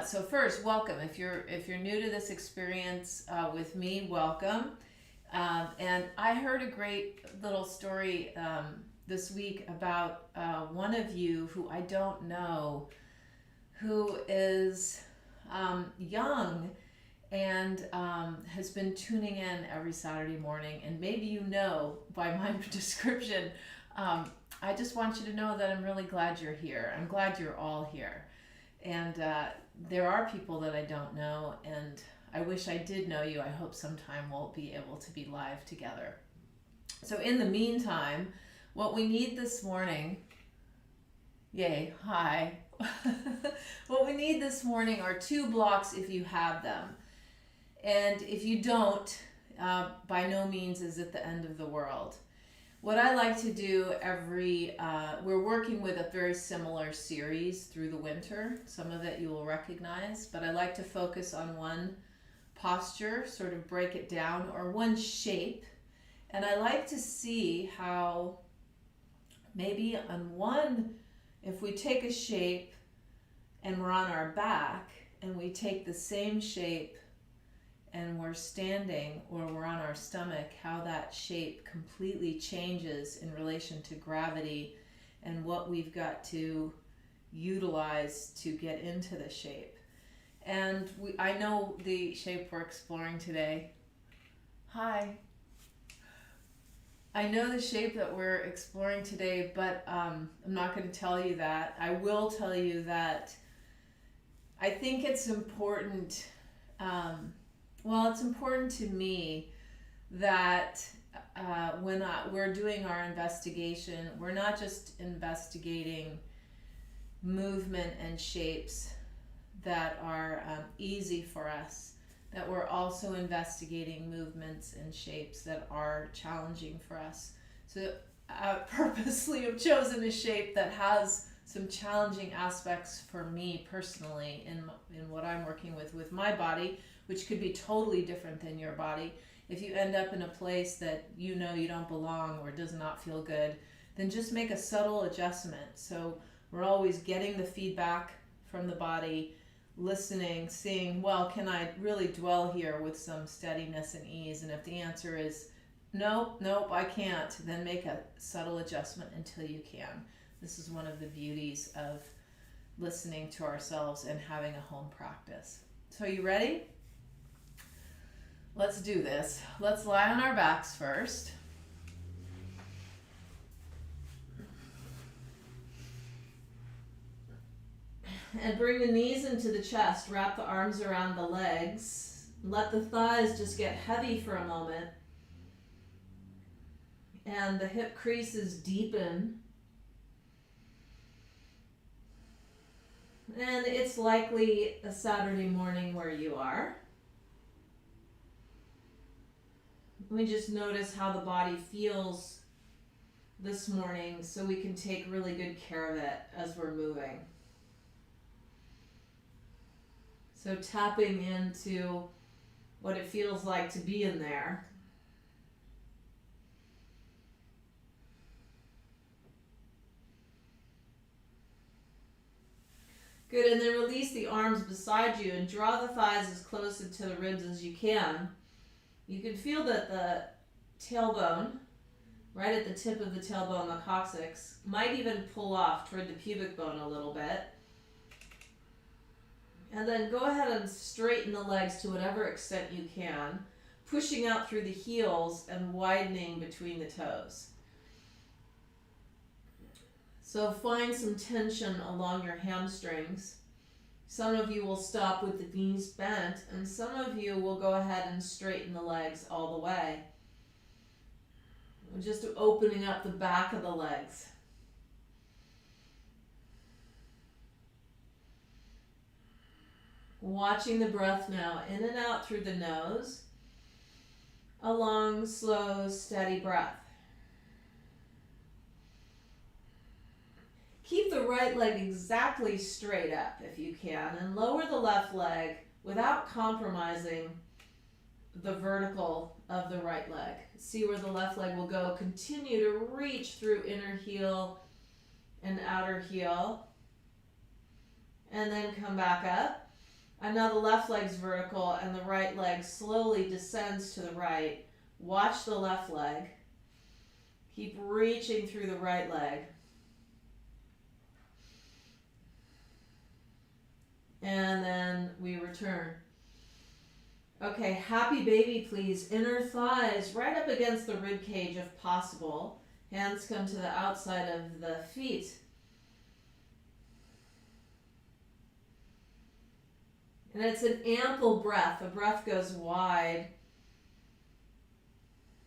So first, welcome. If you're new to this experience with me, welcome. And I heard a great little story this week about one of you who I don't know, who is young and has been tuning in every Saturday morning. And maybe you know by my description, I just want you to know that I'm really glad you're here. I'm glad you're all here. And there are people that I don't know, and I wish I did know you. I hope sometime we'll be able to be live together. So, in the meantime, what we need this morning, yay, hi. What we need this morning are 2 blocks if you have them. And if you don't, by no means is it the end of the world. What I like to do we're working with a very similar series through the winter. Some of it you will recognize, but I like to focus on one posture, sort of break it down, or one shape. And I like to see how maybe if we take a shape and we're on our back and we take the same shape and we're standing or we're on our stomach, how that shape completely changes in relation to gravity and what we've got to utilize to get into the shape. And I know the shape we're exploring today. Hi. I know the shape that we're exploring today, but I'm not going to tell you that. I will tell you that I think it's important. It's important to me that when we're doing our investigation, we're not just investigating movement and shapes that are easy for us, that we're also investigating movements and shapes that are challenging for us. So I purposely have chosen a shape that has some challenging aspects for me personally in what I'm working with my body, which could be totally different than your body. If you end up in a place that you know you don't belong or does not feel good, then just make a subtle adjustment. So we're always getting the feedback from the body, listening, seeing, well, can I really dwell here with some steadiness and ease? And if the answer is nope, I can't, then make a subtle adjustment until you can. This is one of the beauties of listening to ourselves and having a home practice. So you ready? Let's do this. Let's lie on our backs first. And bring the knees into the chest. Wrap the arms around the legs. Let the thighs just get heavy for a moment. And the hip creases deepen. And it's likely a Saturday morning where you are. We just notice how the body feels this morning so we can take really good care of it as we're moving. So tapping into what it feels like to be in there. Good, and then release the arms beside you and draw the thighs as close to the ribs as you can. You can feel that the tailbone, right at the tip of the tailbone, the coccyx, might even pull off toward the pubic bone a little bit. And then go ahead and straighten the legs to whatever extent you can, pushing out through the heels and widening between the toes. So find some tension along your hamstrings. Some of you will stop with the knees bent, and some of you will go ahead and straighten the legs all the way. We're just opening up the back of the legs. Watching the breath now, in and out through the nose. A long, slow, steady breath. Keep the right leg exactly straight up if you can, and lower the left leg without compromising the vertical of the right leg. See where the left leg will go. Continue to reach through inner heel and outer heel. And then come back up. And now the left leg's vertical and the right leg slowly descends to the right. Watch the left leg. Keep reaching through the right leg. And then we return. Okay, happy baby, please. Inner thighs right up against the rib cage if possible. Hands come to the outside of the feet. And it's an ample breath. The breath goes wide.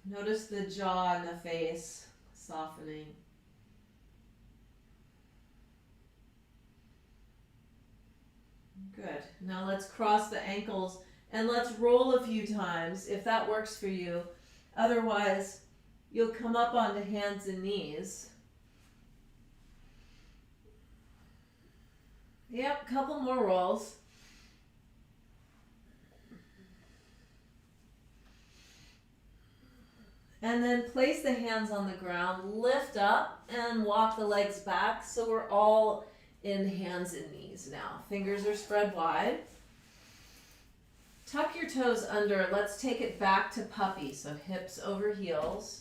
Notice the jaw and the face softening. Good. Now let's cross the ankles and let's roll a few times if that works for you. Otherwise, you'll come up onto hands and knees. Yep, couple more rolls. And then place the hands on the ground, lift up and walk the legs back so we're all in hands and knees now. Fingers are spread wide. Tuck your toes under. Let's take it back to puppy. So hips over heels.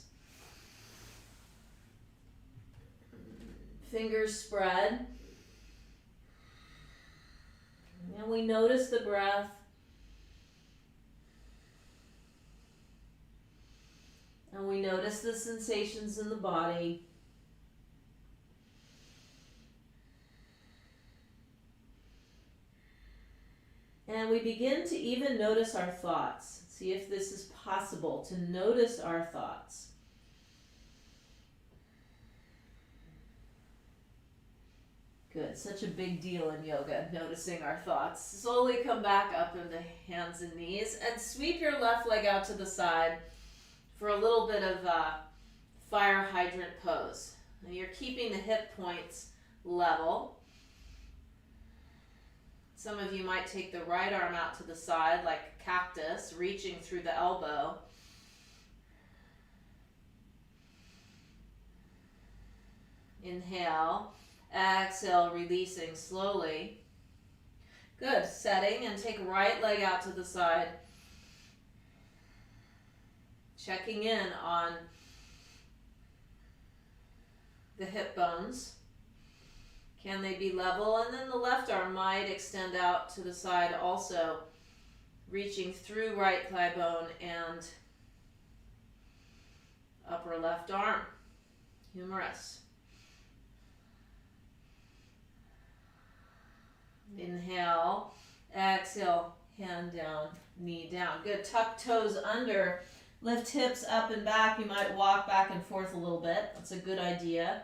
Fingers spread. And we notice the breath. And we notice the sensations in the body. And we begin to even notice our thoughts. See if this is possible, to notice our thoughts. Good, such a big deal in yoga, noticing our thoughts. Slowly come back up into hands and knees and sweep your left leg out to the side for a little bit of fire hydrant pose. Now you're keeping the hip points level. Some of you might take the right arm out to the side like cactus, reaching through the elbow. Inhale, exhale, releasing slowly. Good, setting and take right leg out to the side. Checking in on the hip bones. Can they be level? And then the left arm might extend out to the side also, reaching through right thigh bone and upper left arm. Humerus. Inhale, exhale, hand down, knee down. Good, tuck toes under. Lift hips up and back. You might walk back and forth a little bit. That's a good idea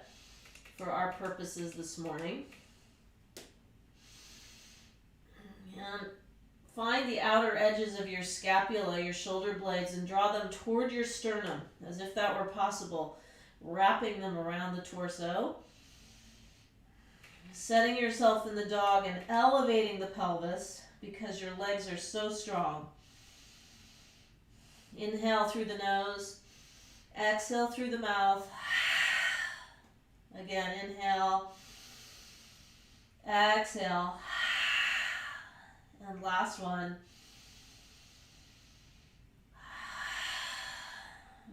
for our purposes this morning. And find the outer edges of your scapula, your shoulder blades, and draw them toward your sternum, as if that were possible. Wrapping them around the torso. Setting yourself in the dog and elevating the pelvis because your legs are so strong. Inhale through the nose, exhale through the mouth. Again, inhale, exhale, and last one.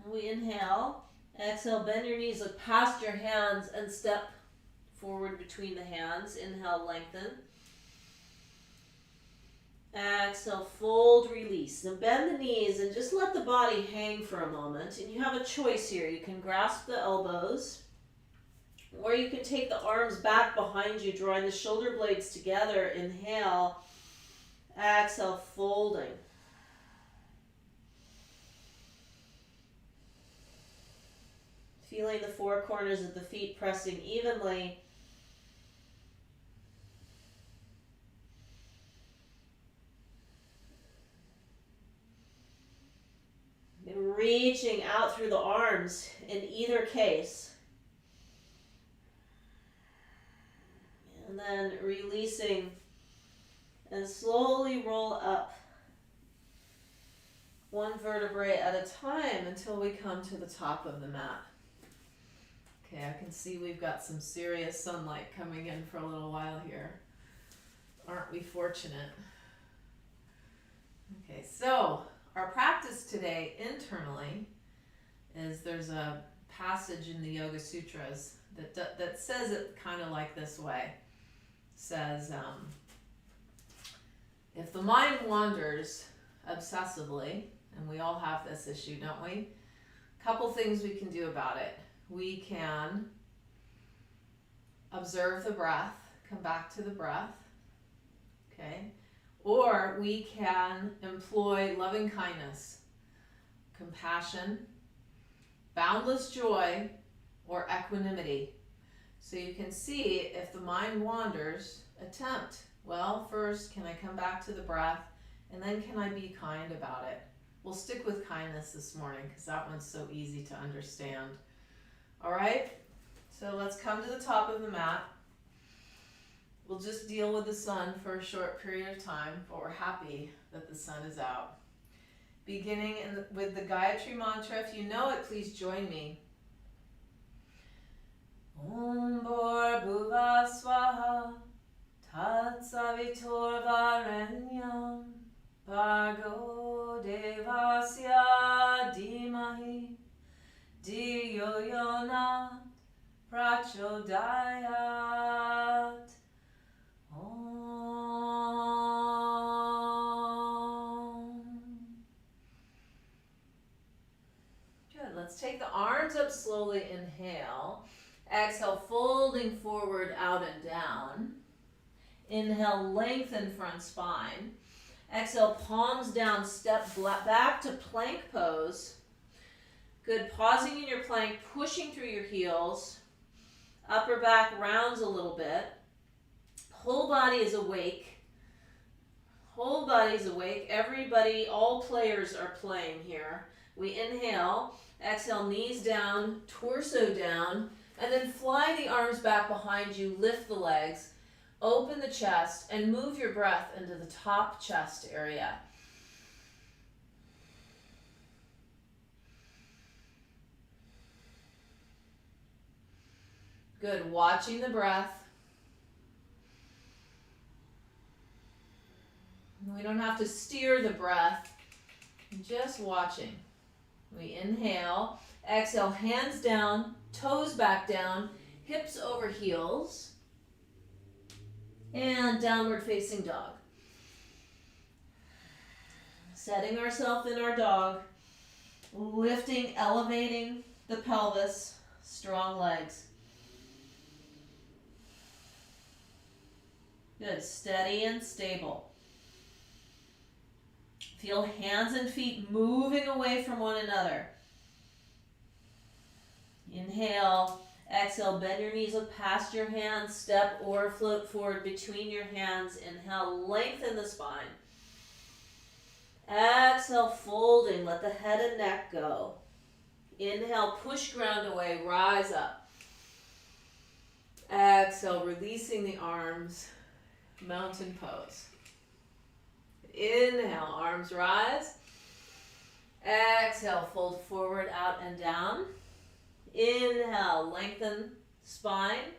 We inhale, exhale, bend your knees, look past your hands and step forward between the hands. Inhale, lengthen. Exhale, fold, release. Then bend the knees and just let the body hang for a moment. And you have a choice here. You can grasp the elbows, or you can take the arms back behind you, drawing the shoulder blades together. Inhale, exhale, folding. Feeling the four corners of the feet pressing evenly. And reaching out through the arms in either case. And then releasing and slowly roll up one vertebrae at a time until we come to the top of the mat. Okay, I can see we've got some serious sunlight coming in for a little while here. Aren't we fortunate? Okay, so our practice today internally is there's a passage in the Yoga Sutras that says it kind of like this way. It says, if the mind wanders obsessively, and we all have this issue, don't we? A couple things we can do about it. We can observe the breath, come back to the breath, okay? Or we can employ loving kindness, compassion, boundless joy, or equanimity. So you can see if the mind wanders, attempt. Well, first, can I come back to the breath? And then can I be kind about it? We'll stick with kindness this morning because that one's so easy to understand. All right? So let's come to the top of the mat. We'll just deal with the sun for a short period of time, but we're happy that the sun is out. Beginning with the Gayatri mantra. If you know it, please join me. Om Bhur Swaha Tat Savitur Varenyam Bhargo Devasya Dhimahi Dhiyo Yona Prachodayat. Good. Let's take the arms up slowly. Inhale. Exhale, folding forward, out and down. Inhale, lengthen front spine. Exhale, palms down, step back to plank pose. Good. Pausing in your plank, pushing through your heels. Upper back rounds a little bit. Whole body is awake. Whole body is awake. Everybody, all players are playing here. We inhale. Exhale, knees down, torso down. And then fly the arms back behind you, lift the legs, open the chest, and move your breath into the top chest area. Good, watching the breath. We don't have to steer the breath, just watching. We inhale, exhale, hands down, toes back down, hips over heels, and downward facing dog. Setting ourselves in our dog, lifting, elevating the pelvis, strong legs. Good, steady and stable. Feel hands and feet moving away from one another. Inhale, exhale, bend your knees, look past your hands, step or float forward between your hands. Inhale, lengthen the spine. Exhale, folding, let the head and neck go. Inhale, push ground away, rise up. Exhale, releasing the arms, mountain pose. Inhale, arms rise. Exhale, fold forward, out and down. Inhale, lengthen spine.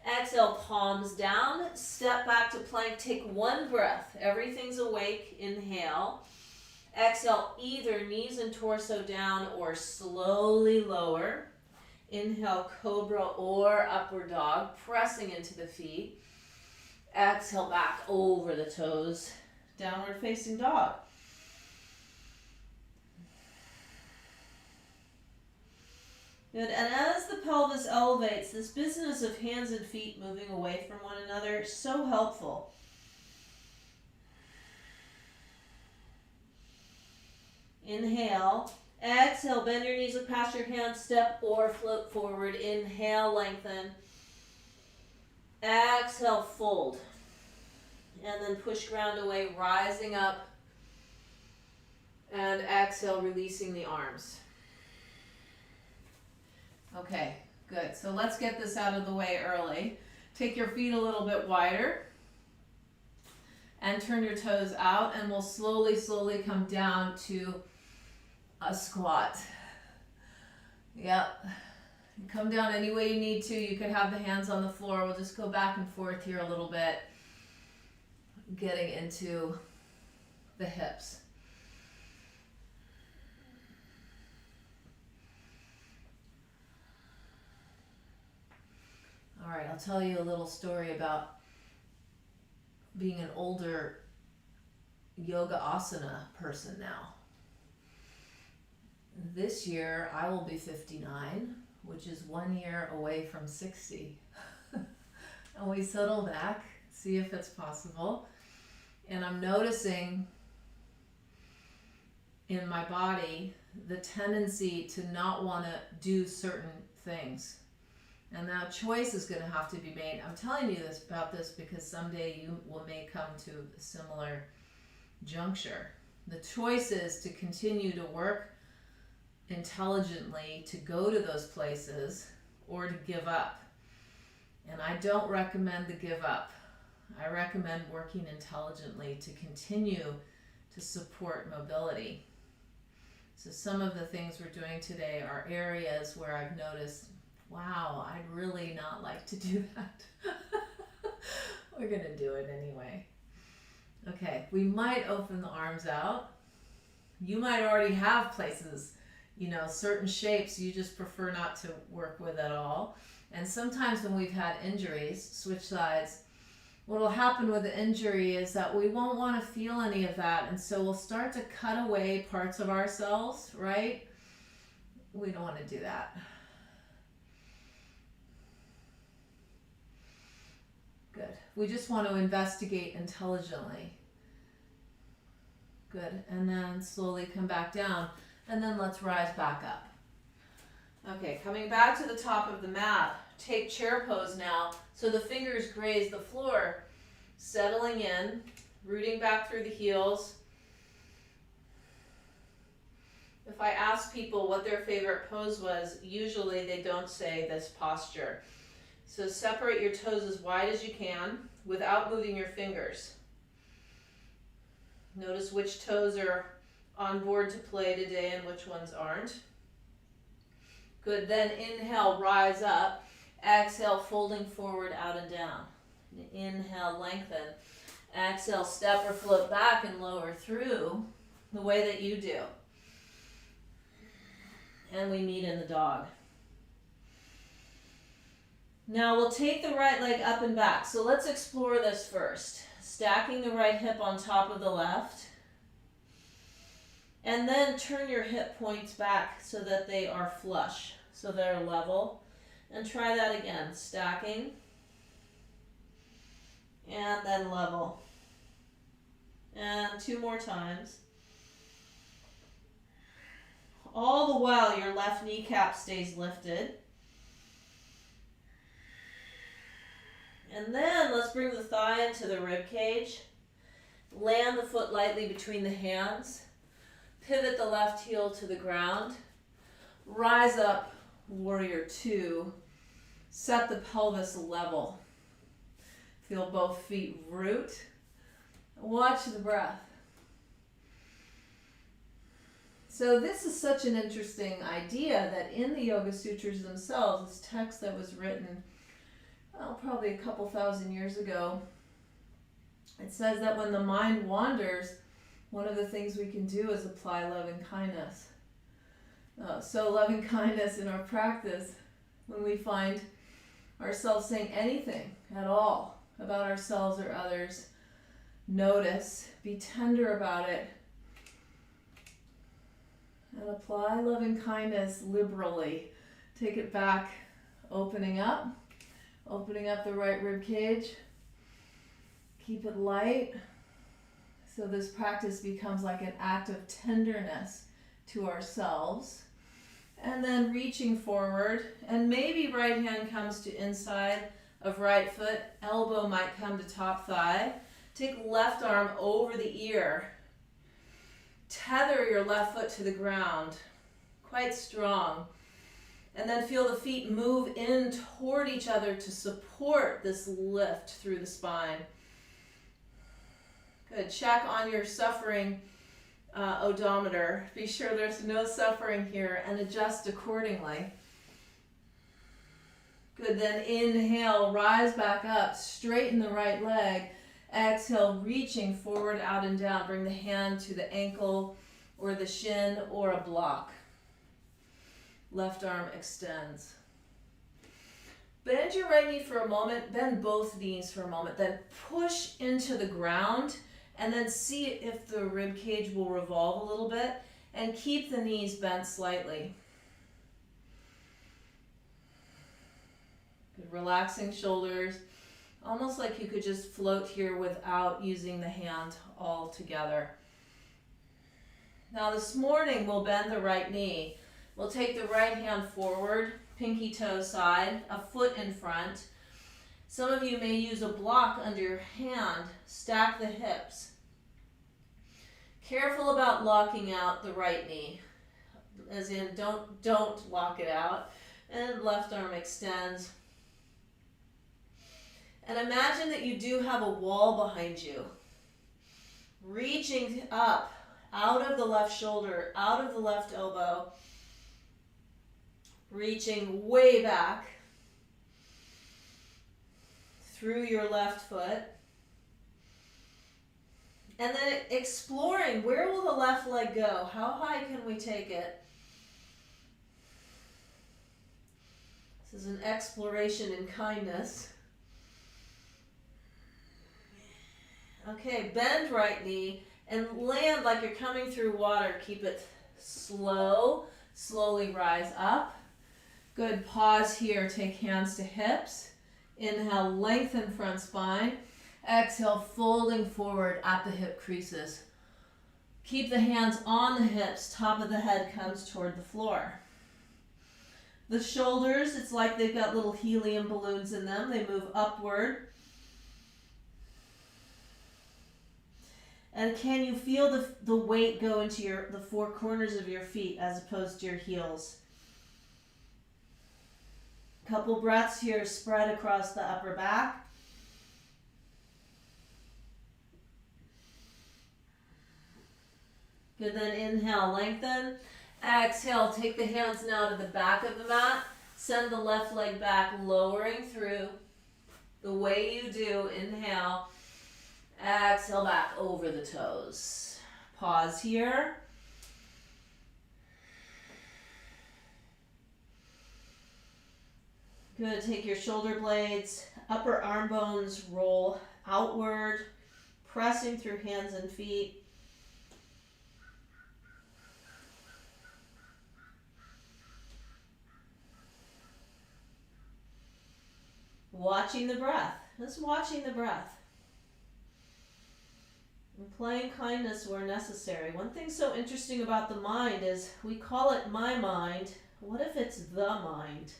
Exhale, palms down. Step back to plank. Take one breath. Everything's awake. Inhale. Exhale, either knees and torso down or slowly lower. Inhale, cobra or upward dog, pressing into the feet. Exhale, back over the toes. Downward facing dog. Good, and as the pelvis elevates, this business of hands and feet moving away from one another is so helpful. Inhale, exhale, bend your knees, look past your hands, step or float forward. Inhale, lengthen. Exhale, fold. And then push ground away, rising up. And exhale, releasing the arms. Okay, good. So let's get this out of the way early. Take your feet a little bit wider. And turn your toes out, and we'll slowly come down to a squat. Yep. Come down any way you need to. You could have the hands on the floor. We'll just go back and forth here a little bit. Getting into the hips. All right, I'll tell you a little story about being an older yoga asana person now. This year I will be 59, which is 1 year away from 60. And we settle back, see if it's possible. And I'm noticing in my body the tendency to not want to do certain things. And now choice is going to have to be made. I'm telling you this about this because someday you may come to a similar juncture. The choice is to continue to work intelligently to go to those places or to give up. And I don't recommend the give up. I recommend working intelligently to continue to support mobility. So some of the things we're doing today are areas where I've noticed, wow, I'd really not like to do that. We're going to do it anyway. Okay, we might open the arms out. You might already have places, certain shapes you just prefer not to work with at all. And sometimes when we've had injuries, switch sides, what will happen with the injury is that we won't want to feel any of that. And so we'll start to cut away parts of ourselves, right? We don't want to do that. Good. We just want to investigate intelligently. Good. And then slowly come back down. And then let's rise back up. Okay, coming back to the top of the mat. Take chair pose now. So the fingers graze the floor. Settling in. Rooting back through the heels. If I ask people what their favorite pose was, usually they don't say this posture. So separate your toes as wide as you can without moving your fingers. Notice which toes are on board to play today and which ones aren't. Good, then inhale, rise up. Exhale, folding forward, out and down. Inhale, lengthen. Exhale, step or float back and lower through the way that you do. And we meet in the dog. Now we'll take the right leg up and back. So let's explore this first. Stacking the right hip on top of the left. And then turn your hip points back so that they are flush, so they're level. And try that again. Stacking. And then level. And 2 more times. All the while your left kneecap stays lifted. And then let's bring the thigh into the rib cage. Land the foot lightly between the hands. Pivot the left heel to the ground. Rise up, warrior 2. Set the pelvis level. Feel both feet root. Watch the breath. So this is such an interesting idea that in the Yoga Sutras themselves, this text that was written probably a couple thousand years ago, it says that when the mind wanders, one of the things we can do is apply loving kindness. So loving kindness in our practice, when we find ourselves saying anything at all about ourselves or others, notice, be tender about it, and apply loving kindness liberally. Take it back, opening up the right rib cage. Keep it light. So this practice becomes like an act of tenderness to ourselves. And then reaching forward, and maybe right hand comes to inside of right foot, elbow might come to top thigh. Take left arm over the ear. Tether your left foot to the ground, quite strong. And then feel the feet move in toward each other to support this lift through the spine. Good. Check on your suffering odometer. Be sure there's no suffering here and adjust accordingly. Good. Then inhale, rise back up, straighten the right leg. Exhale, reaching forward, out and down. Bring the hand to the ankle or the shin or a block. Left arm extends. Bend your right knee for a moment, bend both knees for a moment, then push into the ground and then see if the rib cage will revolve a little bit and keep the knees bent slightly. Good. Relaxing shoulders, almost like you could just float here without using the hand altogether. Now this morning we'll bend the right knee. We'll take the right hand forward, pinky toe side, a foot in front. Some of you may use a block under your hand. Stack the hips. Careful about locking out the right knee. As in, don't lock it out. And left arm extends. And imagine that you do have a wall behind you. Reaching up, out of the left shoulder, out of the left elbow. Reaching way back through your left foot. And then exploring, where will the left leg go? How high can we take it? This is an exploration in kindness. Okay, bend right knee and land like you're coming through water. Keep it slow. Slowly rise up. Good. Pause here. Take hands to hips. Inhale, lengthen front spine. Exhale, folding forward at the hip creases. Keep the hands on the hips. Top of the head comes toward the floor. The shoulders, it's like they've got little helium balloons in them. They move upward. And can you feel the weight go into the four corners of your feet as opposed to your heels? Couple breaths here, spread across the upper back. Good, then inhale, lengthen. Exhale, take the hands now to the back of the mat. Send the left leg back, lowering through the way you do. Inhale. Exhale back over the toes. Pause here. Good, take your shoulder blades, upper arm bones roll outward, pressing through hands and feet. Watching the breath, just watching the breath. And playing kindness where necessary. One thing so interesting about the mind is we call it my mind. What if it's the mind?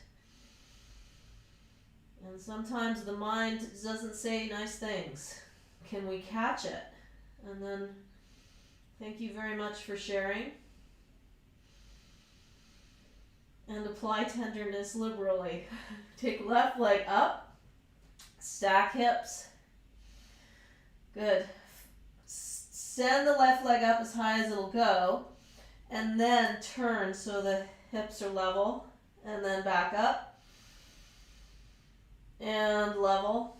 And sometimes the mind doesn't say nice things. Can we catch it? And then, thank you very much for sharing. And apply tenderness liberally. Take left leg up. Stack hips. Good. Send the left leg up as high as it'll go. And then turn so the hips are level. And then back up. And level.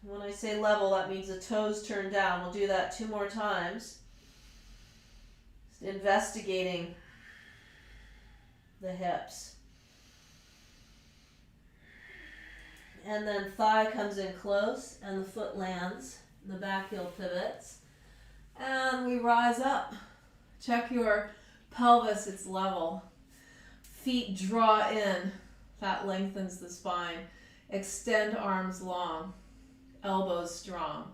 When I say level, that means the toes turn down. We'll do that 2 more times. Just investigating the hips. And then thigh comes in close and the foot lands. The back heel pivots. And we rise up. Check your pelvis, it's level. Feet draw in. That lengthens the spine. Extend arms long. Elbows strong.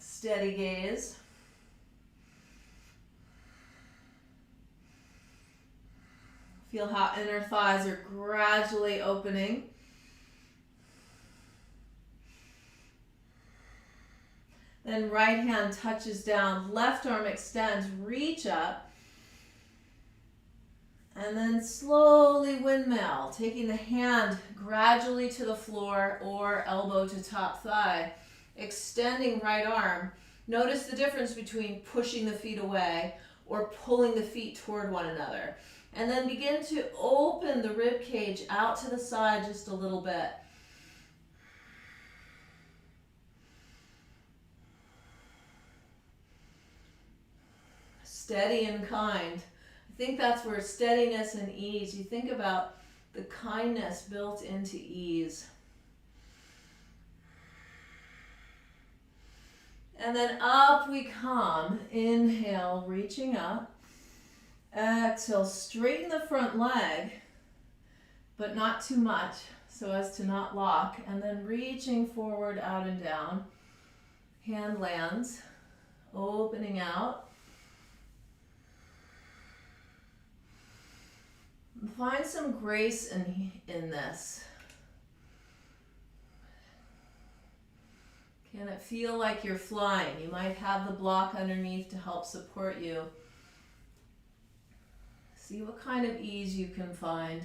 Steady gaze. Feel how inner thighs are gradually opening. Then right hand touches down. Left arm extends. Reach up. And then slowly windmill, taking the hand gradually to the floor or elbow to top thigh, extending right arm. Notice the difference between pushing the feet away or pulling the feet toward one another. And then begin to open the rib cage out to the side just a little bit. steady and kind. I think that's where steadiness and ease, you think about the kindness built into ease. And then up we come. Inhale, reaching up. Exhale, straighten the front leg, but not too much so as to not lock. And then reaching forward, out and down. Hand lands, opening out. Find some grace in this. Can it feel like you're flying? You might have the block underneath to help support you. See what kind of ease you can find.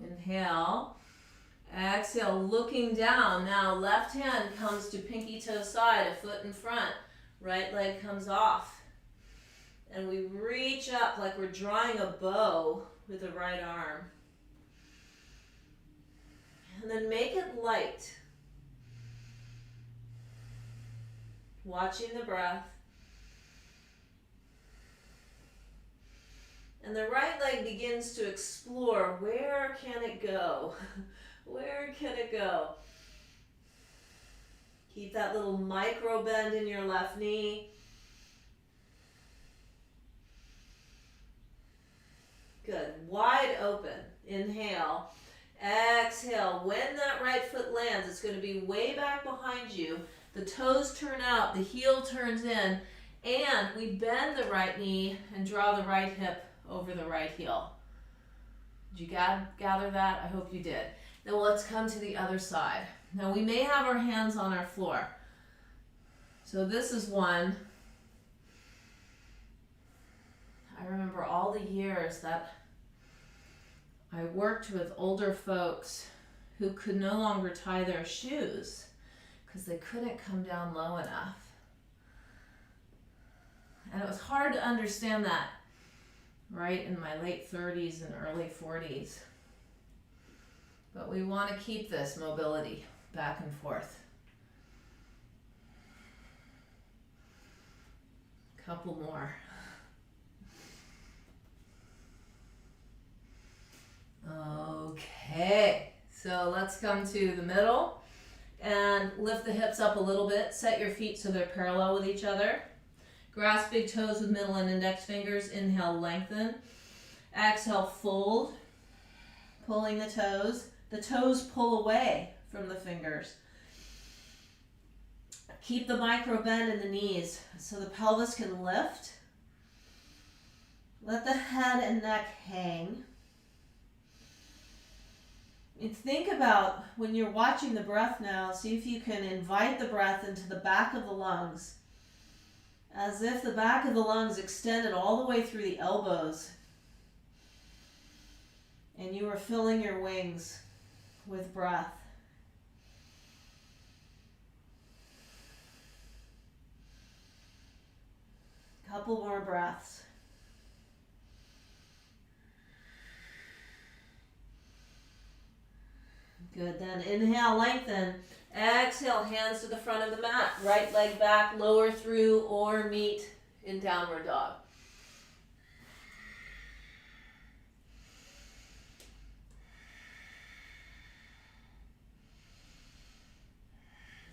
Inhale. Exhale, looking down. Now left hand comes to pinky toe side, a foot in front. Right leg comes off. And we reach up like we're drawing a bow with the right arm. And then make it light. Watching the breath. And the right leg begins to explore, where can it go? Where can it go? Keep that little micro bend in your left knee. Good. Wide open. Inhale. Exhale. When that right foot lands, it's going to be way back behind you. The toes turn out, the heel turns in, and we bend the right knee and draw the right hip over the right heel. Did you gather that? I hope you did. Now let's come to the other side. Now we may have our hands on our floor. So this is one. I remember all the years that I worked with older folks who could no longer tie their shoes because they couldn't come down low enough. And it was hard to understand that, right, in my late 30s and early 40s. But we want to keep this mobility back and forth. Couple more. Okay, so let's come to the middle and lift the hips up a little bit. Set your feet so they're parallel with each other. Grasp big toes with middle and index fingers. Inhale, lengthen. Exhale, fold. Pulling the toes. The toes pull away from the fingers. Keep the micro bend in the knees so the pelvis can lift. Let the head and neck hang. And think about when you're watching the breath now, see if you can invite the breath into the back of the lungs, as if the back of the lungs extended all the way through the elbows, and you are filling your wings with breath. Couple more breaths. Good, then inhale, lengthen. Exhale, hands to the front of the mat. Right leg back, lower through or meet in downward dog.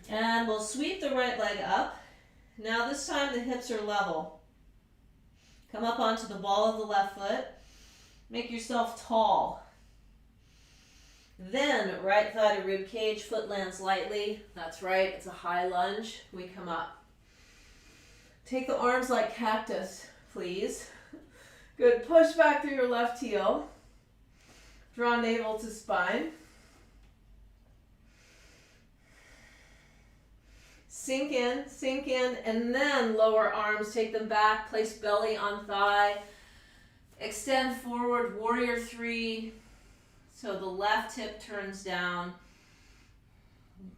And we'll sweep the right leg up. Now this time the hips are level. Come up onto the ball of the left foot. Make yourself tall. Then right thigh to rib cage, foot lands lightly. That's right, it's a high lunge. We come up. Take the arms like cactus, please. Good, push back through your left heel. Draw navel to spine. Sink in, and then lower arms, take them back, place belly on thigh. Extend forward, warrior three. So the left hip turns down.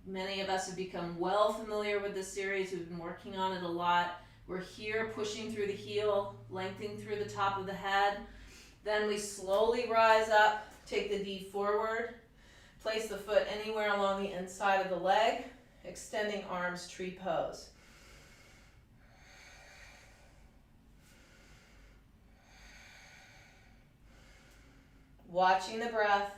Many of us have become well familiar with this series. We've been working on it a lot. We're here pushing through the heel, lengthening through the top of the head. Then we slowly rise up, take the D forward, place the foot anywhere along the inside of the leg, extending arms, tree pose. Watching the breath.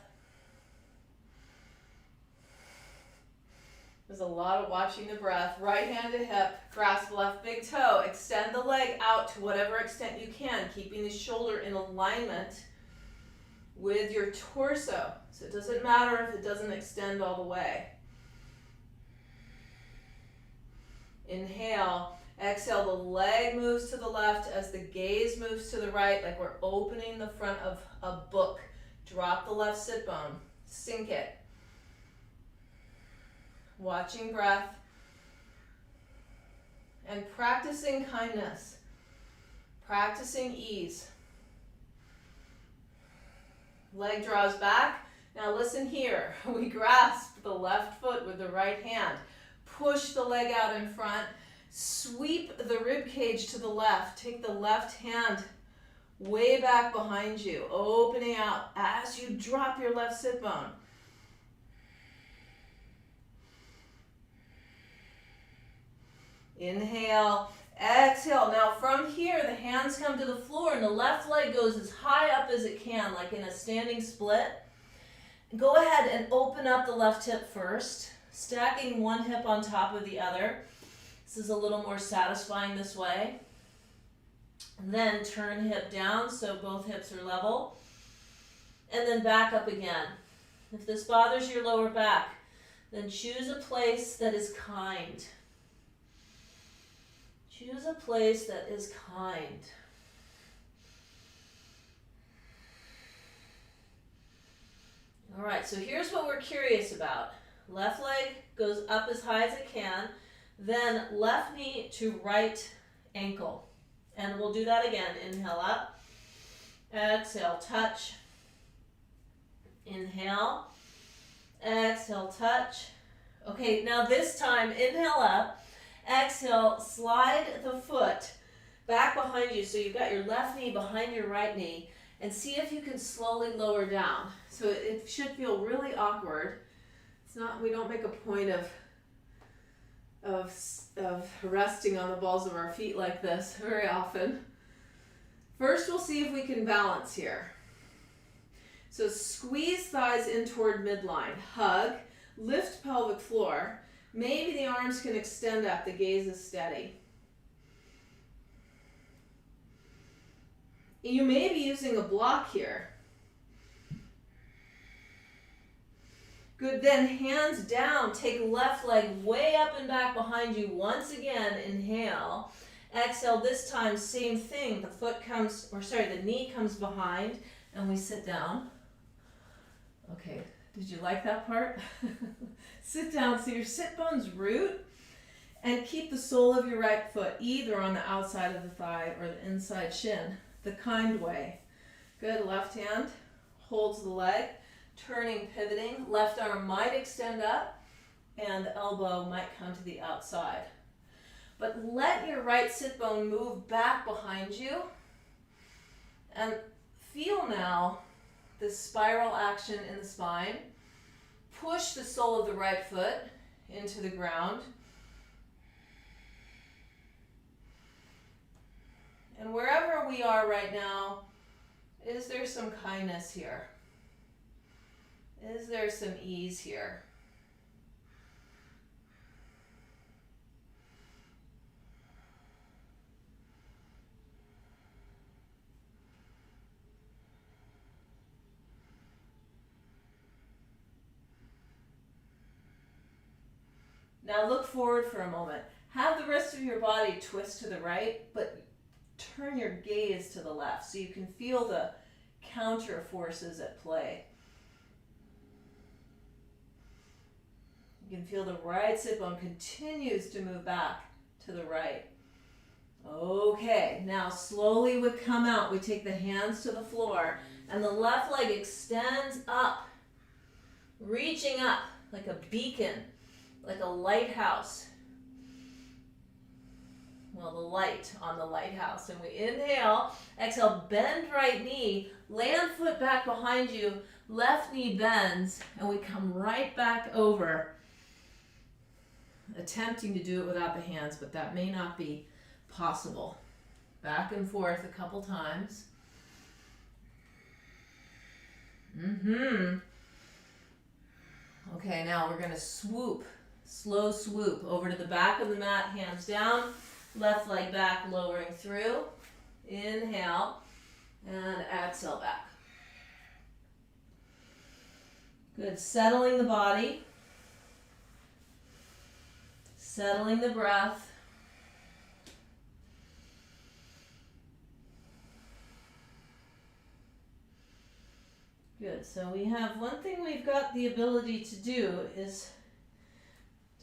There's a lot of watching the breath. Right hand to hip, grasp left big toe. Extend the leg out to whatever extent you can, keeping the shoulder in alignment with your torso. So it doesn't matter if it doesn't extend all the way. Inhale. Exhale, the leg moves to the left as the gaze moves to the right, like we're opening the front of a book. Drop the left sit bone. Sink it. Watching breath. And practicing kindness. Practicing ease. Leg draws back. Now listen here. We grasp the left foot with the right hand. Push the leg out in front. Sweep the rib cage to the left. Take the left hand way back behind you, opening out as you drop your left sit bone. Inhale, exhale. Now from here, the hands come to the floor and the left leg goes as high up as it can, like in a standing split. Go ahead and open up the left hip first, stacking one hip on top of the other. This is a little more satisfying this way. Then turn hip down so both hips are level. And then back up again. If this bothers your lower back, then choose a place that is kind. Choose a place that is kind. All right, so here's what we're curious about. Left leg goes up as high as it can. Then left knee to right ankle. And we'll do that again. Inhale up. Exhale, touch. Inhale. Exhale, touch. Okay, now this time, inhale up. Exhale, slide the foot back behind you. So you've got your left knee behind your right knee. And see if you can slowly lower down. So it should feel really awkward. It's not, we don't make a point of resting on the balls of our feet like this very often. First, we'll see if we can balance here. So squeeze thighs in toward midline. Hug. Lift pelvic floor. Maybe the arms can extend up. The gaze is steady. You may be using a block here. Good, then hands down, take left leg way up and back behind you. Once again, inhale. Exhale, this time, same thing. The knee comes behind and we sit down. Okay, did you like that part? Sit down, so your sit bones root and keep the sole of your right foot either on the outside of the thigh or the inside shin, the kind way. Good, left hand holds the leg. Turning, pivoting, left arm might extend up and the elbow might come to the outside. But let your right sit bone move back behind you and feel now the spiral action in the spine. Push the sole of the right foot into the ground. And wherever we are right now, is there some kindness here? Is there some ease here? Now look forward for a moment. Have the rest of your body twist to the right, but turn your gaze to the left so you can feel the counter forces at play. You can feel the right sit bone continues to move back to the right. Okay, now slowly we come out. We take the hands to the floor and the left leg extends up, reaching up like a beacon, like a lighthouse. Well, the light on the lighthouse. And we inhale, exhale, bend right knee, land foot back behind you, left knee bends, and we come right back over. Attempting to do it without the hands, but that may not be possible. Back and forth a couple times. Okay, now we're going to swoop, slow swoop over to the back of the mat, hands down, left leg back, lowering through. Inhale and exhale back. Good, settling the body, settling the breath. Good, so we have one thing we've got the ability to do is,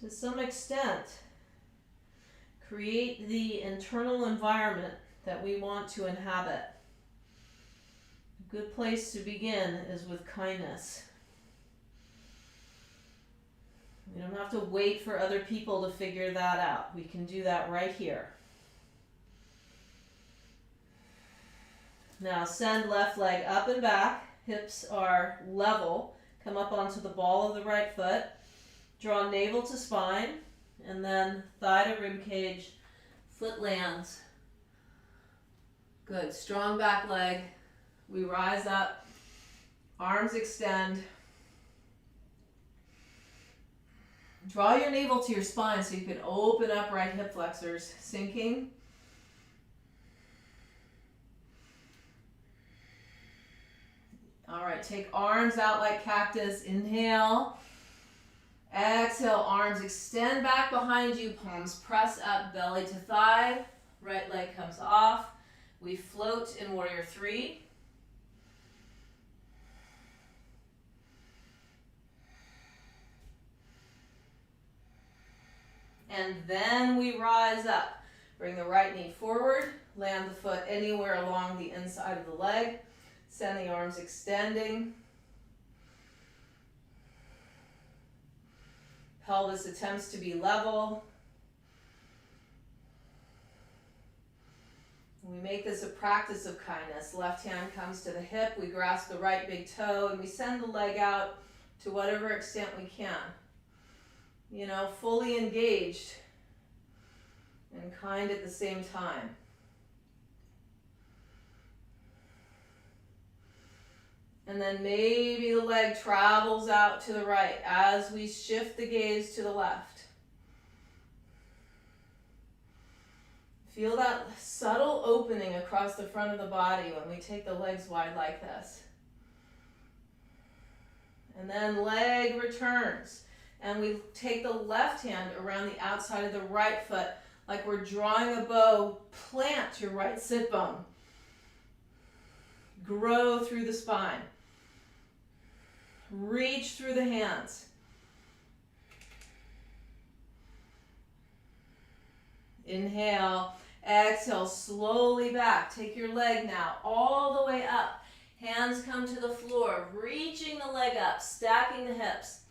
to some extent, create the internal environment that we want to inhabit. A good place to begin is with kindness. We don't have to wait for other people to figure that out. We can do that right here. Now send left leg up and back. Hips are level. Come up onto the ball of the right foot. Draw navel to spine. And then thigh to rib cage. Foot lands. Good. Strong back leg. We rise up. Arms extend. Draw your navel to your spine so you can open up right hip flexors. Sinking. All right, take arms out like cactus. Inhale. Exhale, arms extend back behind you. Palms press up, belly to thigh. Right leg comes off. We float in warrior three. And then we rise up. Bring the right knee forward. Land the foot anywhere along the inside of the leg. Send the arms extending. Pelvis attempts to be level. We make this a practice of kindness. Left hand comes to the hip. We grasp the right big toe and we send the leg out to whatever extent we can. You know, fully engaged and kind at the same time. And then maybe the leg travels out to the right as we shift the gaze to the left. Feel that subtle opening across the front of the body when we take the legs wide like this. And then leg returns. And we take the left hand around the outside of the right foot like we're drawing a bow. Plant your right sit bone. Grow through the spine. Reach through the hands. Inhale, exhale, slowly back. Take your leg now all the way up. Hands come to the floor, reaching the leg up, stacking the hips.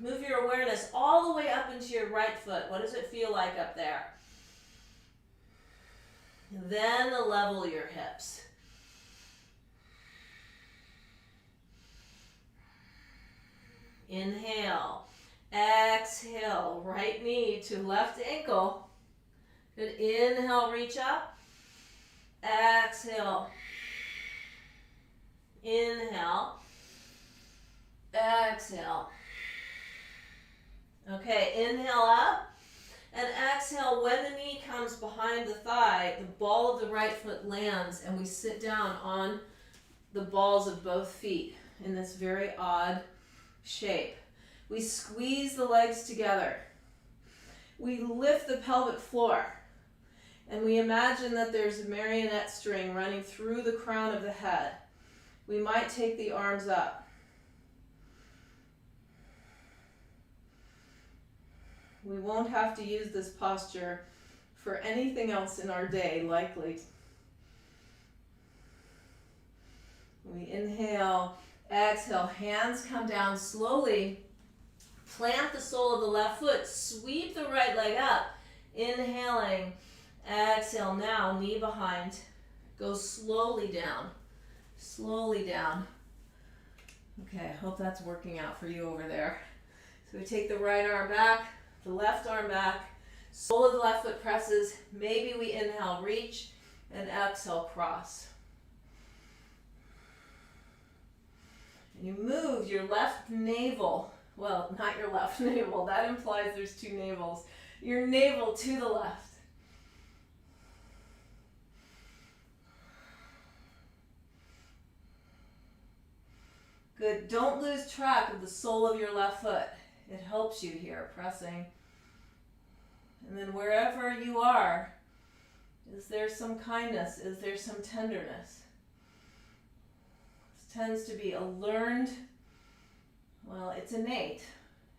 Move your awareness all the way up into your right foot. What does it feel like up there? Then level your hips. Inhale, exhale, right knee to left ankle. Good, inhale, reach up. Exhale. Inhale. Exhale. Okay, inhale up. And exhale, when the knee comes behind the thigh, the ball of the right foot lands and we sit down on the balls of both feet in this very odd shape. We squeeze the legs together. We lift the pelvic floor. And we imagine that there's a marionette string running through the crown of the head. We might take the arms up. We won't have to use this posture for anything else in our day, likely. We inhale, exhale, hands come down slowly. Plant the sole of the left foot, sweep the right leg up. Inhaling, exhale now, knee behind. Go slowly down, slowly down. Okay, I hope that's working out for you over there. So we take the right arm back, the left arm back, sole of the left foot presses. Maybe we inhale, reach, and exhale, cross. You move your left navel, well, not your left navel, that implies there's two navels, your navel to the left. Good. Don't lose track of the sole of your left foot. It helps you here, pressing. And then wherever you are, is there some kindness? Is there some tenderness? This tends to be a learned, well, it's innate.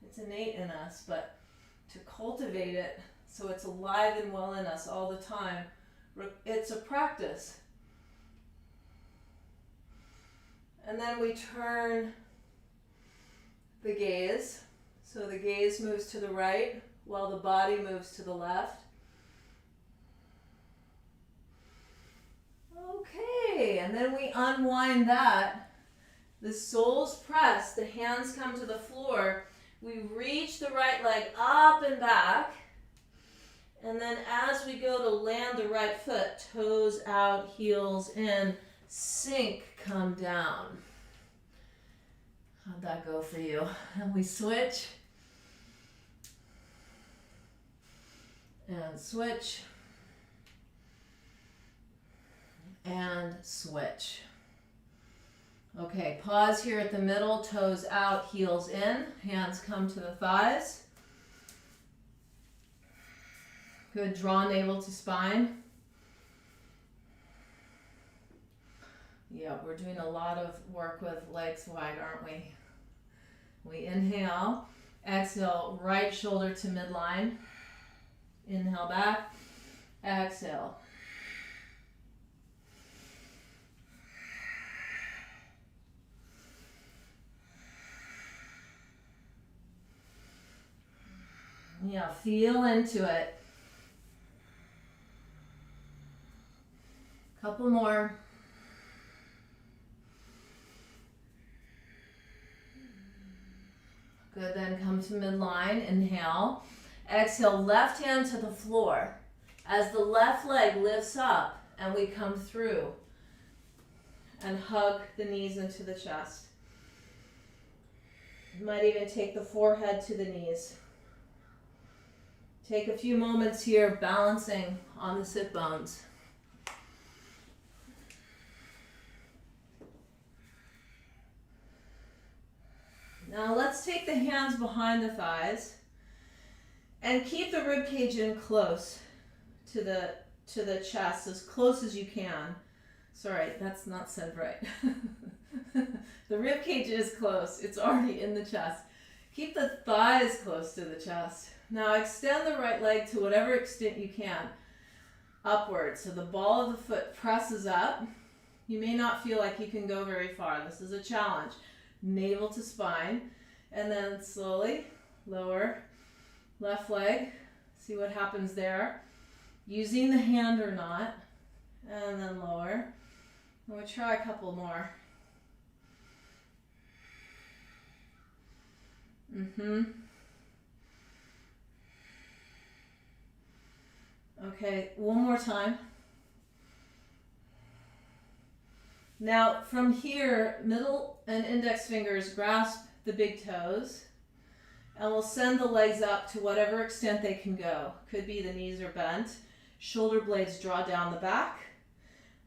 It's innate in us, but to cultivate it so it's alive and well in us all the time, it's a practice. And then we turn the gaze. So the gaze moves to the right while the body moves to the left. Okay, and then we unwind that. The soles press, the hands come to the floor. We reach the right leg up and back. And then as we go to land the right foot, toes out, heels in, sink, come down. How'd that go for you? And we switch. And switch. And switch. Okay, pause here at the middle, toes out, heels in, hands come to the thighs. Good, draw navel to spine. Yeah, we're doing a lot of work with legs wide, aren't we? We inhale, exhale, right shoulder to midline. Inhale back, exhale. Yeah, feel into it. Couple more. Good, then come to midline, inhale. Exhale, left hand to the floor. As the left leg lifts up and we come through and hug the knees into the chest. You might even take the forehead to the knees. Take a few moments here balancing on the sit bones. Now let's take the hands behind the thighs and keep the rib cage in close to the chest, as close as you can. Sorry, that's not said right. The rib cage is close. It's already in the chest. Keep the thighs close to the chest. Now extend the right leg to whatever extent you can, upward. So the ball of the foot presses up. You may not feel like you can go very far. This is a challenge. Navel to spine, and then slowly lower left leg. See what happens there. Using the hand or not, and then lower. And we'll try a couple more. Okay, one more time. Now from here, middle and index fingers grasp the big toes, and we'll send the legs up to whatever extent they can go. Could be the knees are bent. Shoulder blades draw down the back.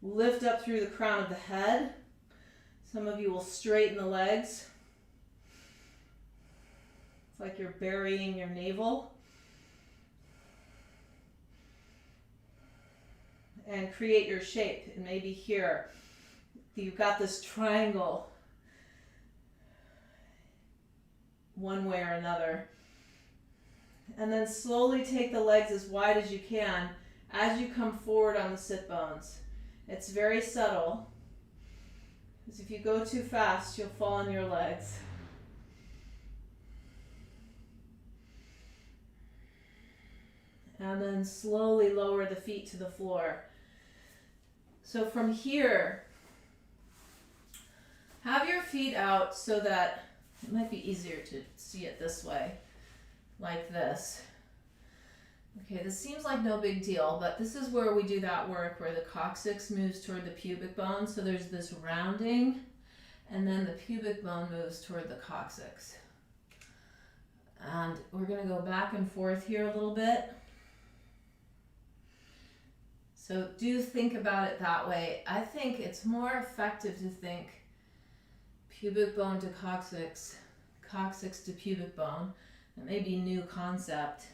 Lift up through the crown of the head. Some of you will straighten the legs. It's like you're burying your navel. And create your shape. And maybe here, you've got this triangle one way or another. And then slowly take the legs as wide as you can as you come forward on the sit bones. It's very subtle, because if you go too fast, you'll fall on your legs. And then slowly lower the feet to the floor. So from here, have your feet out so that it might be easier to see it this way, like this. Okay, this seems like no big deal, but this is where we do that work where the coccyx moves toward the pubic bone. So there's this rounding And then the pubic bone moves toward the coccyx. And we're going to go back and forth here a little bit. So do think about it that way. I think it's more effective to think pubic bone to coccyx, coccyx to pubic bone. That may be a new concept.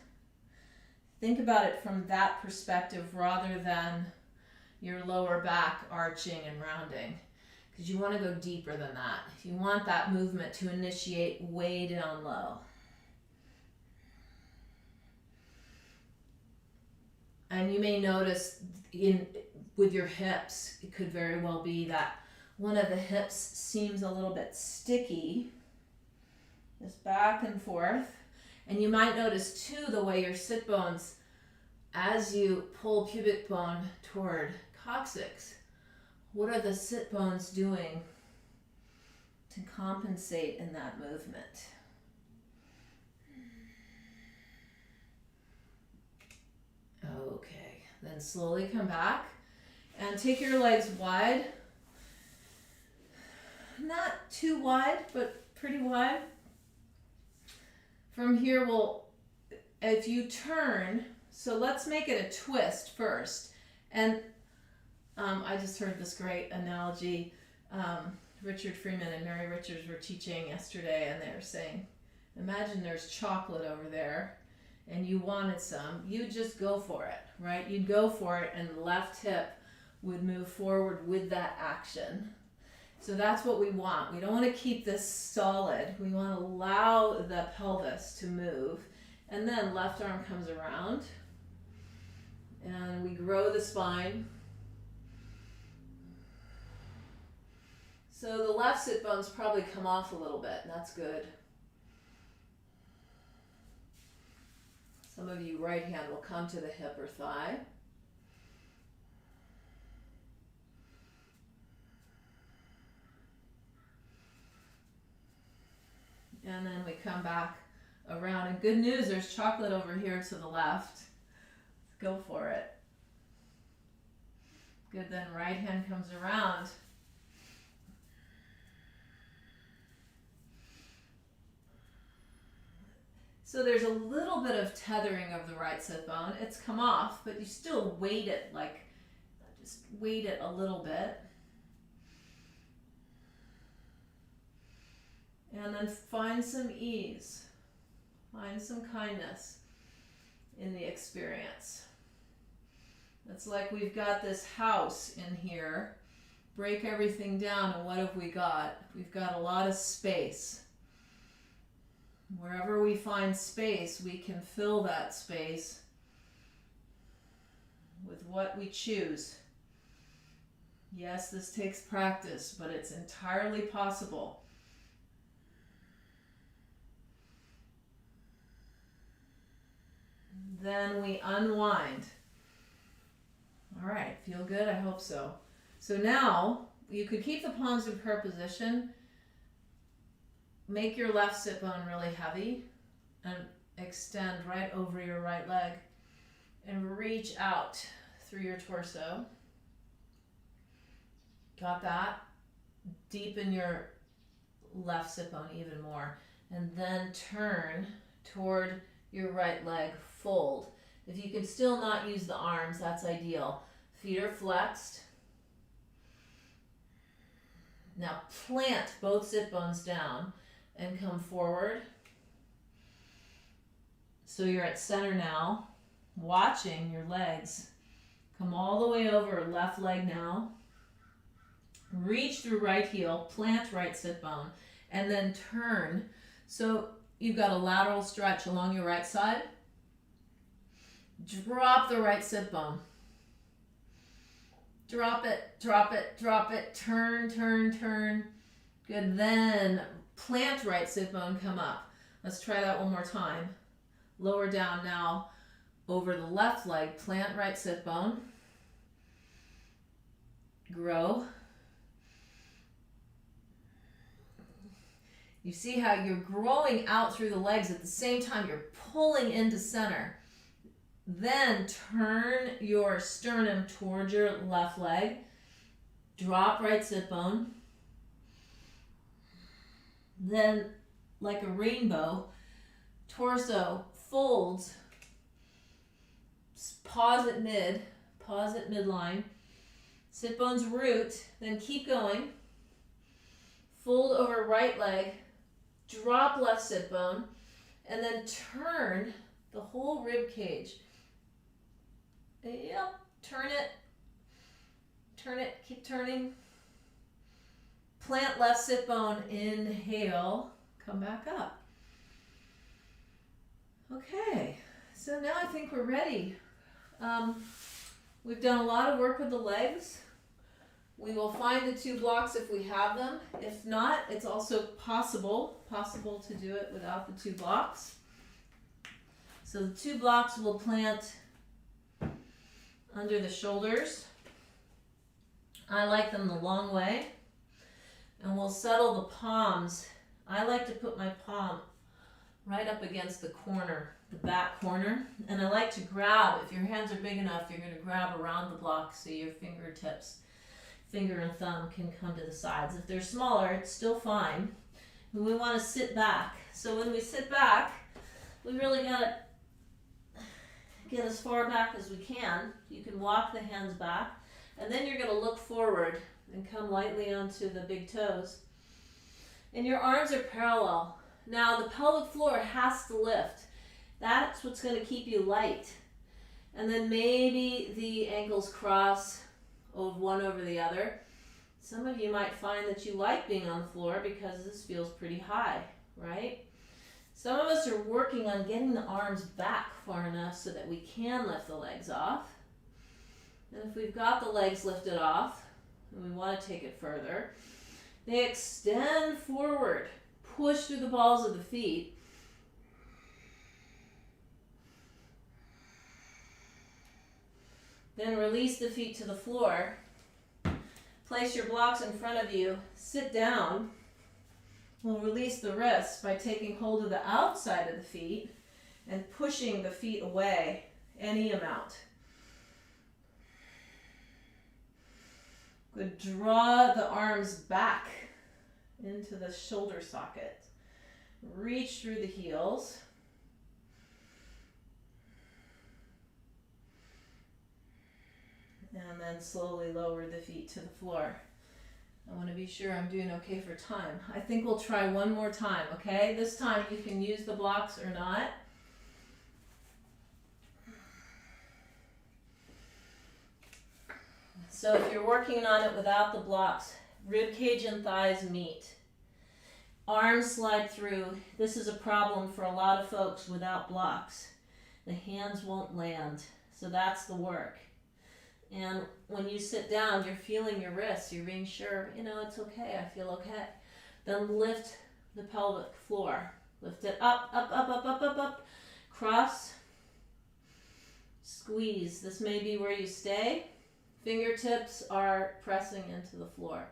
Think about it from that perspective rather than your lower back arching and rounding, because you want to go deeper than that. You want that movement to initiate way down low. And you may notice with your hips, it could very well be that one of the hips seems a little bit sticky, just back and forth. And you might notice too the way your sit bones, as you pull pubic bone toward coccyx, what are the sit bones doing to compensate in that movement? Okay, then slowly come back and take your legs wide. Not too wide, but pretty wide. From here, if you turn, so let's make it a twist first. And I just heard this great analogy. Richard Freeman and Mary Richards were teaching yesterday, and they were saying, imagine there's chocolate over there, and you wanted some. You just go for it, right? You'd go for it, and the left hip would move forward with that action. So that's what we want. We don't want to keep this solid. We want to allow the pelvis to move. And then left arm comes around. And we grow the spine. So the left sit bones probably come off a little bit, and that's good. Some of you right hand will come to the hip or thigh. And then we come back around. And good news, there's chocolate over here to the left. Go for it. Good, then right hand comes around. So there's a little bit of tethering of the right sit bone. It's come off, but you still weight it, just weight it a little bit. And then find some ease, find some kindness in the experience. It's like we've got this house in here, break everything down, and what have we got? We've got a lot of space. Wherever we find space, we can fill that space with what we choose. Yes, this takes practice, but it's entirely possible. Then we unwind. All right, feel good? I hope so. So now you could keep the palms in prayer position. Make your left sit bone really heavy and extend right over your right leg and reach out through your torso. Got that? Deepen your left sit bone even more. And then turn toward your right leg, fold. If you can still not use the arms, that's ideal. Feet are flexed. Now plant both sit bones down and come forward. So you're at center now, watching your legs. Come all the way over, left leg now. Reach through right heel, plant right sit bone, and then turn. So you've got a lateral stretch along your right side. Drop the right sit bone. Drop it, drop it, drop it. Turn, turn, turn. Good. Then plant right sit bone, come up. Let's try that one more time. Lower down now over the left leg. Plant right sit bone. Grow. You see how you're growing out through the legs at the same time you're pulling into center. Then turn your sternum towards your left leg. Drop right sit bone. Then, like a rainbow, torso folds, pause at midline, sit bones root, then keep going, fold over right leg, drop left sit bone, and then turn the whole rib cage. Yep, turn it, keep turning. Plant left sit bone, inhale, come back up. Okay, so now I think we're ready. We've done a lot of work with the legs. We will find the 2 blocks if we have them. If not, it's also possible to do it without the 2 blocks. So the 2 blocks will plant under the shoulders. I like them the long way. And we'll settle the palms. I like to put my palm right up against the corner, the back corner. And I like to grab, if your hands are big enough, you're going to grab around the block so your fingertips, finger and thumb, can come to the sides. If they're smaller, it's still fine. And we want to sit back. So when we sit back, we really got to get as far back as we can. You can walk the hands back. And then you're going to look forward and come lightly onto the big toes. And your arms are parallel. Now the pelvic floor has to lift. That's what's going to keep you light. And then maybe the ankles cross one over the other. Some of you might find that you like being on the floor because this feels pretty high, right? Some of us are working on getting the arms back far enough so that we can lift the legs off. And if we've got the legs lifted off, and we want to take it further, they extend forward, push through the balls of the feet. Then release the feet to the floor. Place your blocks in front of you, sit down. We'll release the wrists by taking hold of the outside of the feet and pushing the feet away any amount. Good. Draw the arms back into the shoulder socket. Reach through the heels. And then slowly lower the feet to the floor. I want to be sure I'm doing okay for time. I think we'll try one more time, okay? This time you can use the blocks or not. So if you're working on it without the blocks, rib cage and thighs meet. Arms slide through. This is a problem for a lot of folks without blocks. The hands won't land. So that's the work. And when you sit down, you're feeling your wrists. You're being sure, it's okay. I feel okay. Then lift the pelvic floor. Lift it up, up, up, up, up, up, up. Cross. Squeeze. This may be where you stay. Fingertips are pressing into the floor.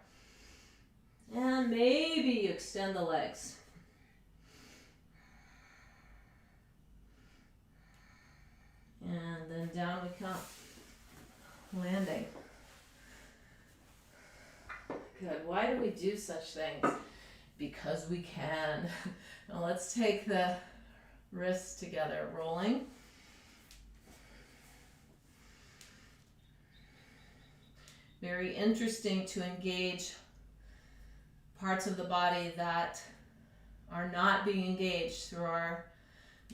And maybe you extend the legs. And then down we come. Landing. Good. Why do we do such things? Because we can. Now let's take the wrists together. Rolling. Very interesting to engage parts of the body that are not being engaged through our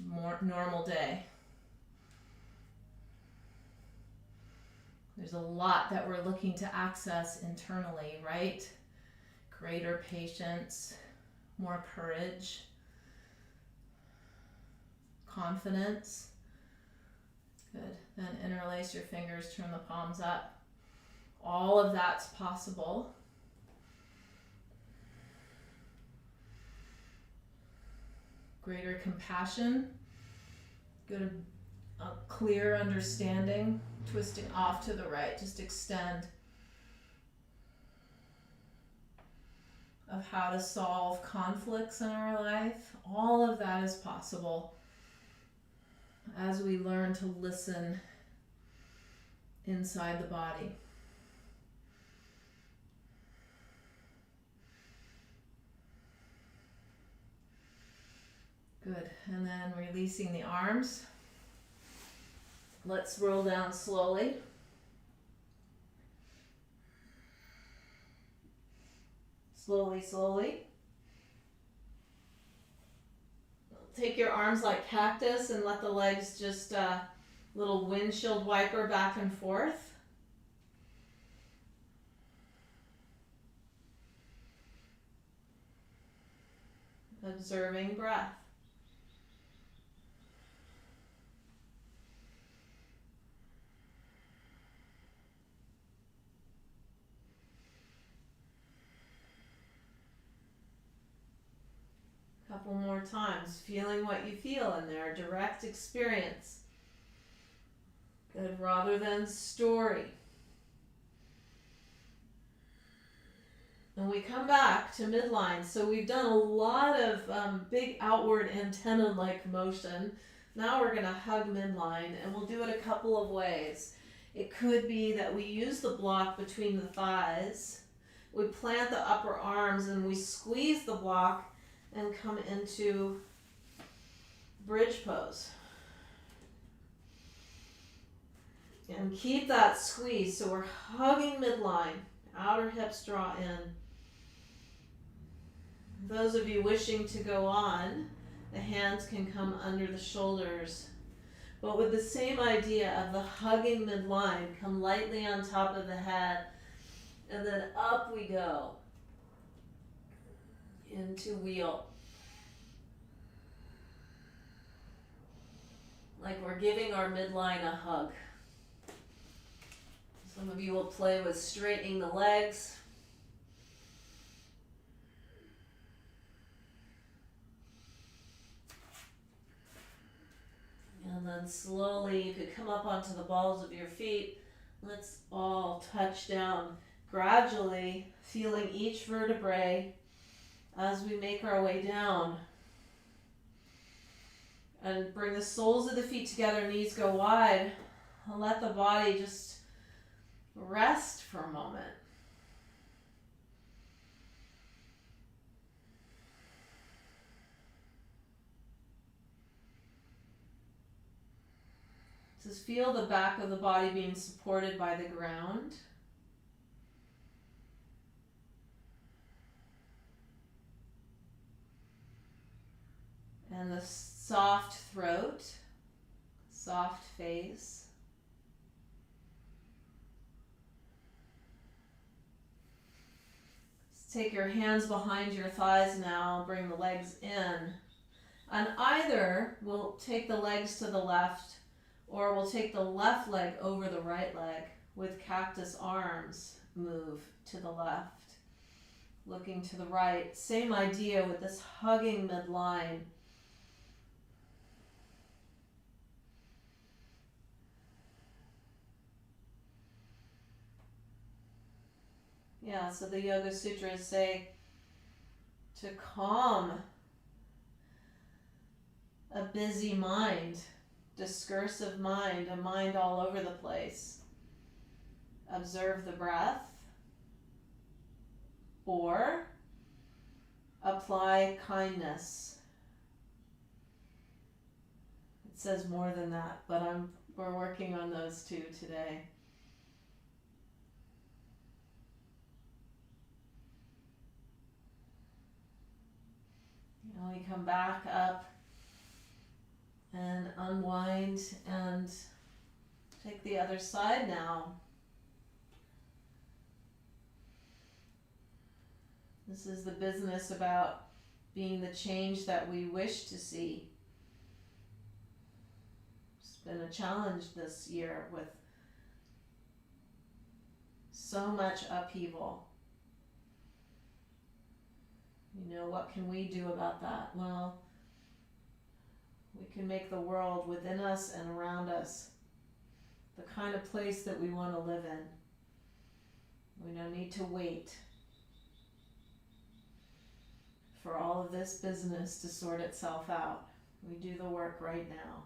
more normal day. There's a lot that we're looking to access internally, right? Greater patience, more courage, confidence. Good. Then interlace your fingers, turn the palms up. All of that's possible. Greater compassion. Good. A clear understanding. Twisting off to the right. Just extend of how to solve conflicts in our life. All of that is possible as we learn to listen inside the body. Good. And then releasing the arms. Let's roll down slowly. Slowly, slowly. Take your arms like cactus and let the legs just little windshield wiper back and forth. Observing breath. Couple more times, feeling what you feel in there, direct experience. Good, rather than story. And we come back to midline. So we've done a lot of big outward antenna-like motion. Now we're going to hug midline, and we'll do it a couple of ways. It could be that we use the block between the thighs. We plant the upper arms and we squeeze the block and come into bridge pose. And keep that squeeze. So we're hugging midline. Outer hips draw in. Those of you wishing to go on, the hands can come under the shoulders. But with the same idea of the hugging midline, come lightly on top of the head, and then up we go into wheel. Like we're giving our midline a hug. Some of you will play with straightening the legs. And then slowly you could come up onto the balls of your feet. Let's all touch down gradually, feeling each vertebrae as we make our way down. And bring the soles of the feet together, knees go wide. And let the body just rest for a moment. Just feel the back of the body being supported by the ground. And the soft throat, soft face. Just take your hands behind your thighs now, bring the legs in. And either we'll take the legs to the left, or we'll take the left leg over the right leg with cactus arms. Move to the left, looking to the right. Same idea with this hugging midline. Yeah, so the Yoga Sutras say to calm a busy mind, discursive mind, a mind all over the place. Observe the breath, or apply kindness. It says more than that, but we're working on those two today. We come back up and unwind and take the other side now. This is the business about being the change that we wish to see. It's been a challenge this year with so much upheaval. You know, what can we do about that? Well, we can make the world within us and around us the kind of place that we want to live in. We don't need to wait for all of this business to sort itself out. We do the work right now.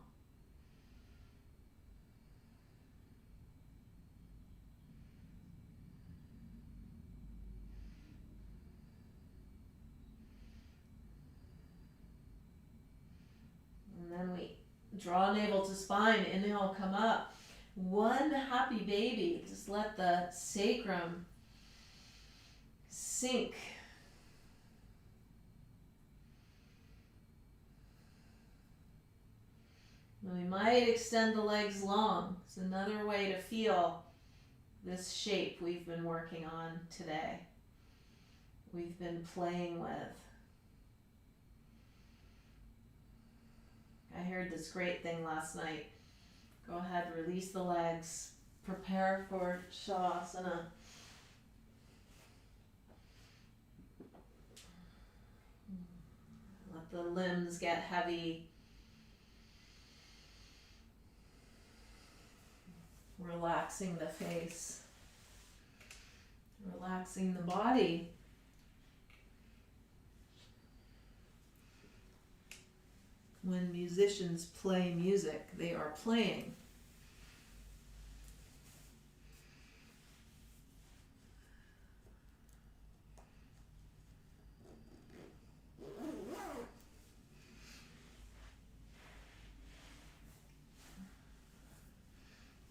Draw navel to spine. Inhale, come up. One happy baby. Just let the sacrum sink. And we might extend the legs long. It's another way to feel this shape we've been working on today. We've been playing with. I heard this great thing last night. Go ahead, release the legs. Prepare for Shavasana. Let the limbs get heavy. Relaxing the face. Relaxing the body. When musicians play music, they are playing.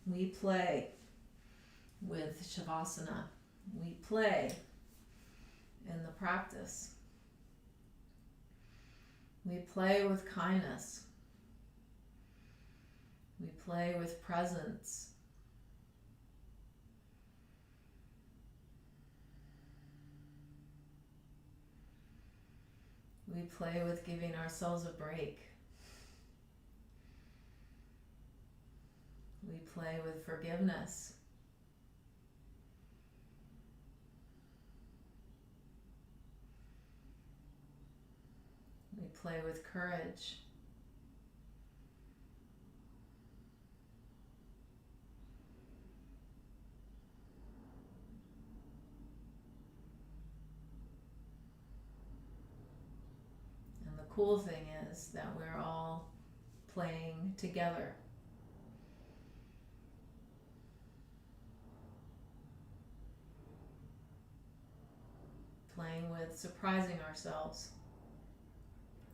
We play with Shavasana. We play in the practice. We play with kindness. We play with presence. We play with giving ourselves a break. We play with forgiveness. We play with courage. And the cool thing is that we're all playing together. Playing with surprising ourselves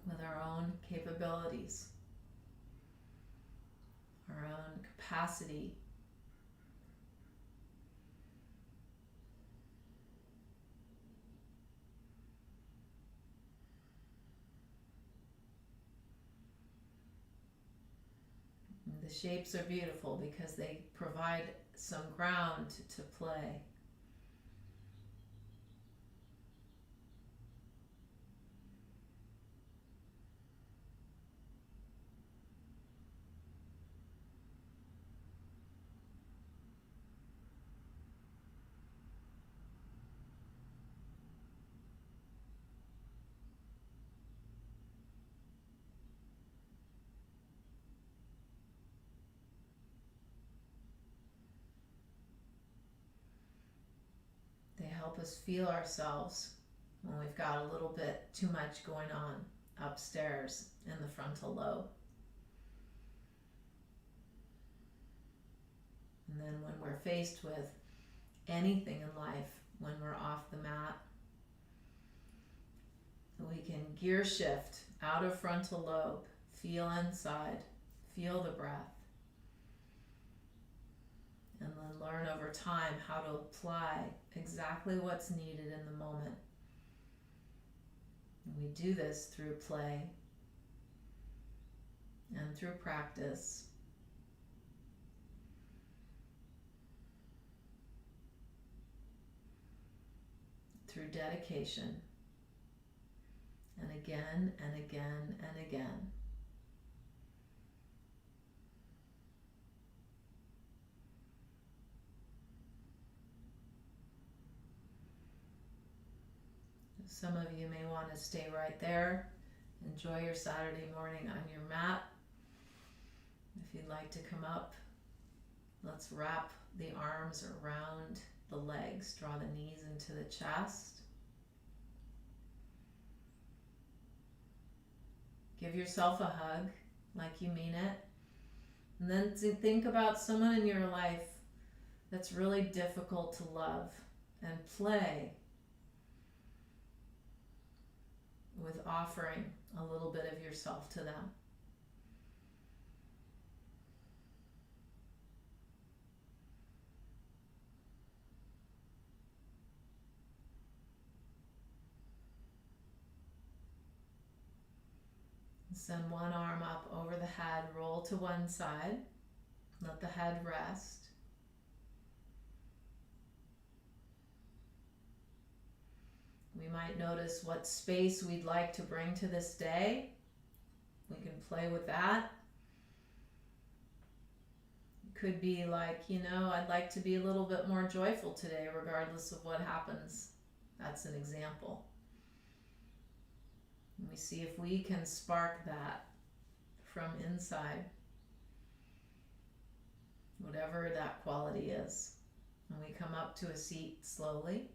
with our own capabilities, our own capacity. And the shapes are beautiful because they provide some ground to play. They help us feel ourselves when we've got a little bit too much going on upstairs in the frontal lobe. And then when we're faced with anything in life, when we're off the mat, we can gear shift out of frontal lobe, feel inside, feel the breath, and then learn over time how to apply exactly what's needed in the moment. And we do this through play and through practice. Through dedication, and again and again and again. Some of you may want to stay right there. Enjoy your Saturday morning on your mat. If you'd like to come up, let's wrap the arms around the legs. Draw the knees into the chest. Give yourself a hug like you mean it. And then think about someone in your life that's really difficult to love, and play with offering a little bit of yourself to them. Send one arm up over the head, roll to one side, let the head rest. We might notice what space we'd like to bring to this day. We can play with that. It could be like, I'd like to be a little bit more joyful today, regardless of what happens. That's an example. And we see if we can spark that from inside, whatever that quality is. And we come up to a seat slowly.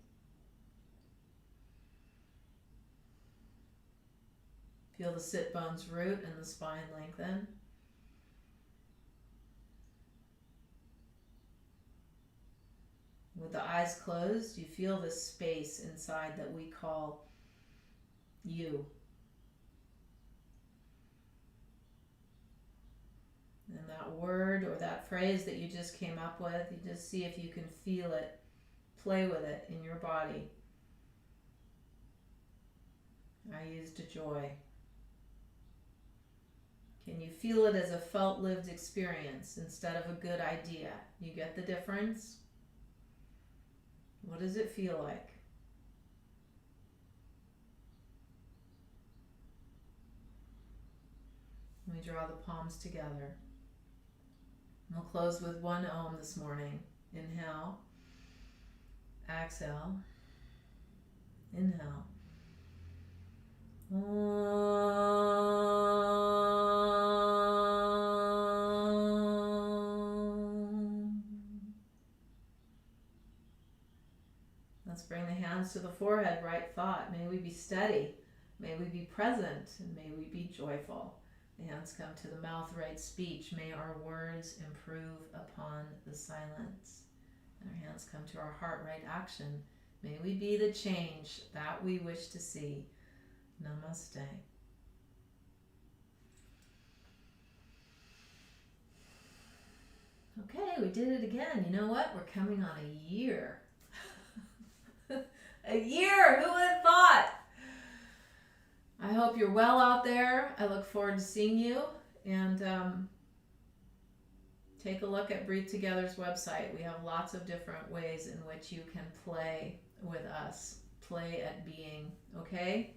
Feel the sit bones root and the spine lengthen. With the eyes closed, you feel this space inside that we call you. And that word or that phrase that you just came up with, you just see if you can feel it, play with it in your body. I used a joy. Can you feel it as a felt lived experience instead of a good idea? You get the difference? What does it feel like? We draw the palms together. We'll close with one Om this morning. Inhale. Exhale. Inhale. Let's bring the hands to the forehead, right thought. May we be steady. May we be present. And may we be joyful. The hands come to the mouth, right speech. May our words improve upon the silence. And our hands come to our heart, right action. May we be the change that we wish to see. Namaste. Okay, we did it again. You know what? We're coming on a year. A year! Who would have thought? I hope you're well out there. I look forward to seeing you. And take a look at Breathe Together's website. We have lots of different ways in which you can play with us. Play at being. Okay?